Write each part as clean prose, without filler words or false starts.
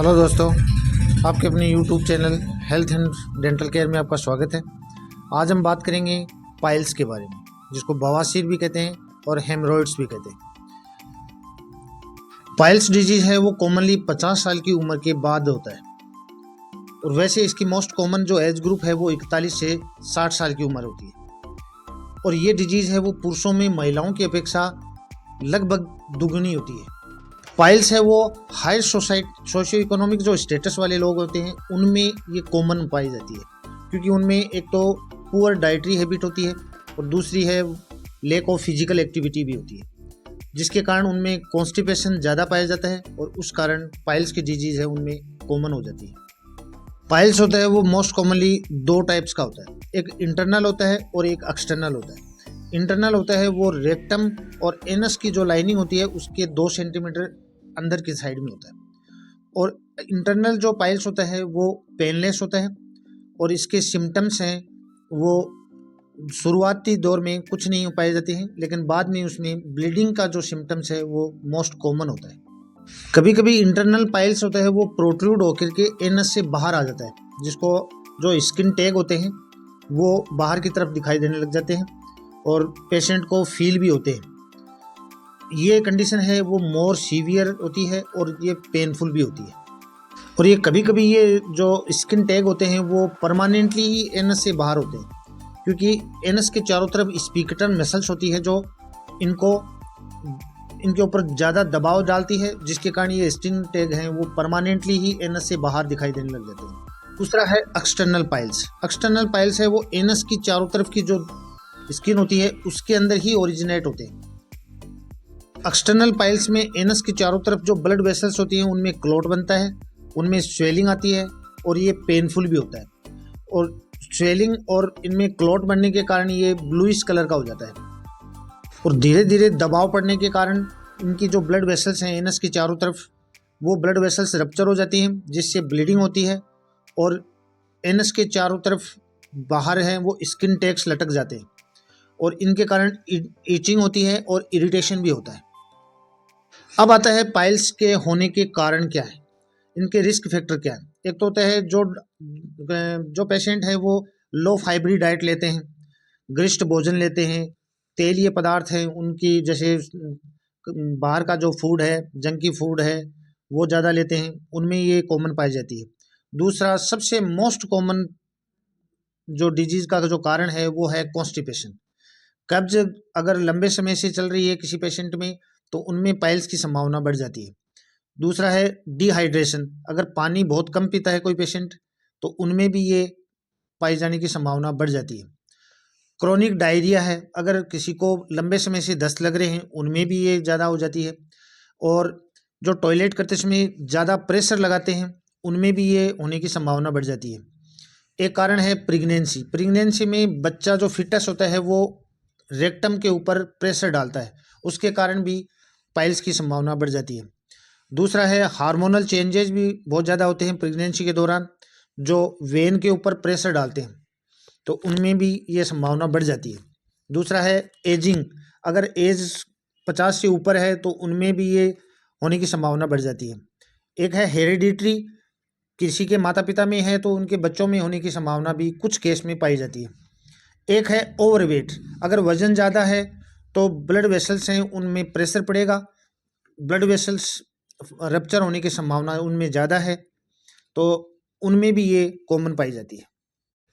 Hello दोस्तों, आपके अपने YouTube channel health and dental care में आपका स्वागत है। आज हम बात करेंगे पाइल्स के बारे में, जिसको बवासीर भी कहते हैं और हेमरॉइड्स भी कहते हैं। पाइल्स डिजीज़ है वो कॉमनली 50 साल की उम्र के बाद होता है, और वैसे इसकी मोस्ट कॉमन जो एज ग्रुप है वो 41 से 60 साल की उम्र होती है। और ये डिजीज़ है वो पुरुषों में महिलाओं की अपेक्षा लगभग दुगनी होती है। पाइल्स है वो हायर सोशियो इकोनॉमिक जो स्टेटस वाले लोग होते हैं उनमें ये कॉमन पाई जाती है, क्योंकि उनमें एक तो पुअर डाइटरी हैबिट होती है और दूसरी है लैक ऑफ फिजिकल एक्टिविटी भी होती है, जिसके कारण उनमें कॉन्स्टिपेशन ज़्यादा पाया जाता है और उस कारण पाइल्स की डिजीज़ है उनमें कॉमन हो जाती है। पाइल्स होता है वो मोस्ट कॉमनली दो टाइप्स का होता है, एक इंटरनल होता है और एक एक्सटर्नल होता है। इंटरनल होता है वो रेक्टम और एनस की जो लाइनिंग होती है उसके 2 सेंटीमीटर अंदर की साइड में होता है। और इंटरनल जो पाइल्स होता है वो पेनलेस होता है और इसके सिम्टम्स हैं वो शुरुआती दौर में कुछ नहीं हो पाए जाते हैं, लेकिन बाद में उसमें ब्लीडिंग का जो सिम्टम्स है वो मोस्ट कॉमन होता है। कभी कभी इंटरनल पाइल्स होता है वो प्रोट्रूड होकर के एनस से बाहर आ जाता है, जिसको जो स्किन टैग होते हैं वो बाहर की तरफ दिखाई देने लग जाते हैं और पेशेंट को फील भी होते हैं। ये कंडीशन है वो मोर सीवियर होती है और ये पेनफुल भी होती है। और ये कभी कभी ये जो स्किन टैग होते हैं वो परमानेंटली ही एनस से बाहर होते हैं, क्योंकि एनस के चारों तरफ स्पीकटर मसल्स होती है जो इनके ऊपर ज़्यादा दबाव डालती है, जिसके कारण ये स्किन टैग हैं वो परमानेंटली ही एनस से बाहर दिखाई देने लग जाते हैं। दूसरा है एक्सटर्नल पाइल्स। एक्सटर्नल पाइल्स है वो एनस की चारों तरफ की जो स्किन होती है उसके अंदर ही ओरिजिनेट होते हैं। एक्सटर्नल पाइल्स में एनस की चारों तरफ जो ब्लड वेसल्स होती हैं उनमें क्लॉट बनता है, उनमें स्वेलिंग आती है और ये पेनफुल भी होता है। और स्वेलिंग और इनमें क्लॉट बनने के कारण ये ब्लूइश कलर का हो जाता है और धीरे धीरे दबाव पड़ने के कारण इनकी जो ब्लड वेसल्स हैं एनस की चारों तरफ वो ब्लड वेसल्स रप्चर हो जाती हैं, जिससे ब्लीडिंग होती है और एनस के चारों तरफ बाहर हैं वो स्किन टैग्स लटक जाते हैं और इनके कारण इचिंग होती है और इरिटेशन भी होता है। अब आता है पाइल्स के होने के कारण क्या है, इनके रिस्क फैक्टर क्या है। एक तो होता है जो पेशेंट है वो लो फाइबरी डाइट लेते हैं, गरिष्ठ भोजन लेते हैं, तेलीय पदार्थ हैं उनकी, जैसे बाहर का जो फूड है, जंकी फूड है वो ज़्यादा लेते हैं, उनमें ये कॉमन पाई जाती है। दूसरा सबसे मोस्ट कॉमन जो डिजीज़ का जो कारण है वो है कॉन्स्टिपेशन। कब्ज अगर लंबे समय से चल रही है किसी पेशेंट में तो उनमें पाइल्स की संभावना बढ़ जाती है। दूसरा है डिहाइड्रेशन, अगर पानी बहुत कम पीता है कोई पेशेंट तो उनमें भी ये पाई जाने की संभावना बढ़ जाती है। क्रोनिक डायरिया है, अगर किसी को लंबे समय से दस्त लग रहे हैं उनमें भी ये ज़्यादा हो जाती है। और जो टॉयलेट करते समय ज़्यादा प्रेशर लगाते हैं उनमें भी ये होने की संभावना बढ़ जाती है। एक कारण है प्रेगनेंसी। प्रेगनेंसी में बच्चा जो फिटस होता है वो रेक्टम के ऊपर प्रेशर डालता है, उसके कारण भी पाइल्स की संभावना बढ़ जाती है। दूसरा है हार्मोनल चेंजेस भी बहुत ज़्यादा होते हैं प्रेगनेंसी के दौरान, जो वेन के ऊपर प्रेशर डालते हैं तो उनमें भी ये संभावना बढ़ जाती है। दूसरा है एजिंग, अगर एज 50 से ऊपर है तो उनमें भी ये होने की संभावना बढ़ जाती है। एक है हेरिडिटरी, किसी के माता पिता में है तो उनके बच्चों में होने की संभावना भी कुछ केस में पाई जाती है। एक है ओवरवेट, अगर वजन ज़्यादा है तो ब्लड वेसल्स हैं उनमें प्रेशर पड़ेगा, ब्लड वेसल्स रप्चर होने की संभावना उनमें ज़्यादा है, तो उनमें भी ये कॉमन पाई जाती है।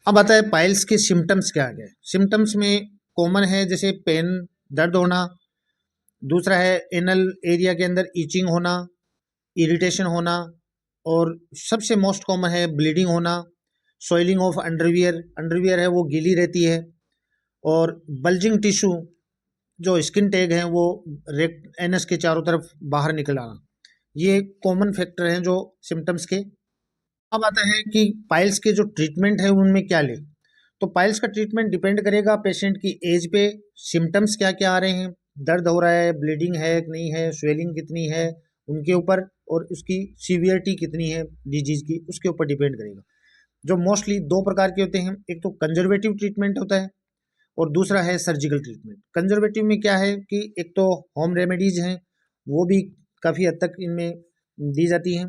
अब आता है पाइल्स के सिम्टम्स क्या है। सिम्टम्स में कॉमन है जैसे पेन, दर्द होना। दूसरा है एनल एरिया के अंदर ईचिंग होना, इरिटेशन होना, और सबसे मोस्ट कॉमन है ब्लीडिंग होना, सोइलिंग ऑफ अंडरवियर, अंडरवियर है वो गीली रहती है, और बल्जिंग टिश्यू जो स्किन टैग हैं वो एनस के चारों तरफ बाहर निकल आना। ये कॉमन फैक्टर हैं जो सिम्टम्स के। अब आता है कि पाइल्स के जो ट्रीटमेंट है उनमें क्या ले। तो पाइल्स का ट्रीटमेंट डिपेंड करेगा पेशेंट की एज पे, सिम्टम्स क्या क्या आ रहे हैं, दर्द हो रहा है, ब्लीडिंग है कि नहीं है, स्वेलिंग कितनी है उनके ऊपर, और उसकी सीवियरिटी कितनी है डिजीज़ की उसके ऊपर डिपेंड करेगा। जो मोस्टली दो प्रकार के होते हैं, एक तो कंजर्वेटिव ट्रीटमेंट होता है और दूसरा है सर्जिकल ट्रीटमेंट। कंजर्वेटिव में क्या है कि एक तो होम रेमेडीज़ हैं वो भी काफ़ी हद तक इनमें दी जाती हैं।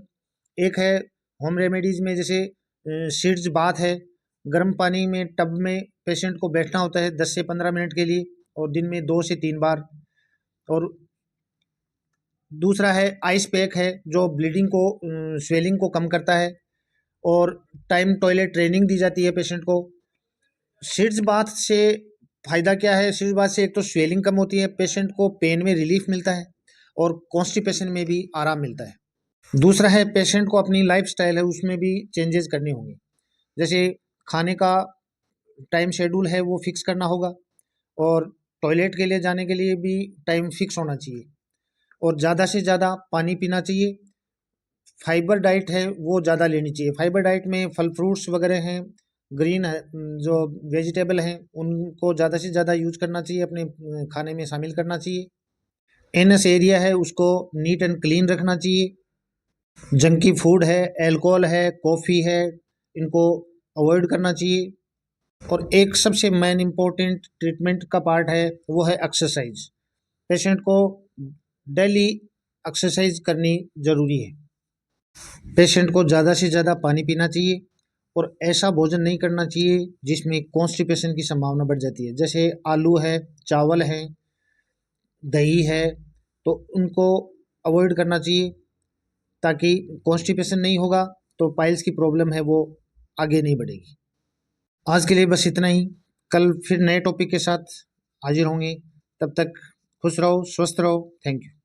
एक है होम रेमेडीज़ में, जैसे सीड्स बाथ है, गर्म पानी में टब में पेशेंट को बैठना होता है 10 से 15 मिनट के लिए, और दिन में 2 से 3 बार। और दूसरा है आइस पैक है, जो ब्लीडिंग को स्वेलिंग को कम करता है, और टाइम टॉयलेट ट्रेनिंग दी जाती है पेशेंट को। सीड्स बाथ से फ़ायदा क्या है? सीड्स बाथ से एक तो स्वेलिंग कम होती है, पेशेंट को पेन में रिलीफ मिलता है, और कॉन्स्टिपेशन में भी आराम मिलता है। दूसरा है पेशेंट को अपनी लाइफस्टाइल है उसमें भी चेंजेस करने होंगे, जैसे खाने का टाइम शेड्यूल है वो फिक्स करना होगा, और टॉयलेट के लिए जाने के लिए भी टाइम फिक्स होना चाहिए, और ज़्यादा से ज़्यादा पानी पीना चाहिए। फाइबर डाइट है वो ज़्यादा लेनी चाहिए। फाइबर डाइट में फल फ्रूट्स वगैरह हैं, ग्रीन है, जो वेजिटेबल हैं उनको ज़्यादा से ज़्यादा यूज करना चाहिए, अपने खाने में शामिल करना चाहिए। एनएस एरिया है उसको नीट एंड क्लीन रखना चाहिए। जंकी फूड है, अल्कोहल है, कॉफ़ी है, इनको अवॉइड करना चाहिए। और एक सबसे मेन इम्पोर्टेंट ट्रीटमेंट का पार्ट है वो है एक्सरसाइज। पेशेंट को डेली एक्सरसाइज करनी ज़रूरी है। पेशेंट को ज़्यादा से ज़्यादा पानी पीना चाहिए, और ऐसा भोजन नहीं करना चाहिए जिसमें कॉन्स्टिपेशन की संभावना बढ़ जाती है, जैसे आलू है, चावल है, दही है, तो उनको अवॉइड करना चाहिए, ताकि कॉन्स्टिपेशन नहीं होगा तो पाइल्स की प्रॉब्लम है वो आगे नहीं बढ़ेगी। आज के लिए बस इतना ही। कल फिर नए टॉपिक के साथ हाजिर होंगे। तब तक खुश रहो, स्वस्थ रहो। Thank you.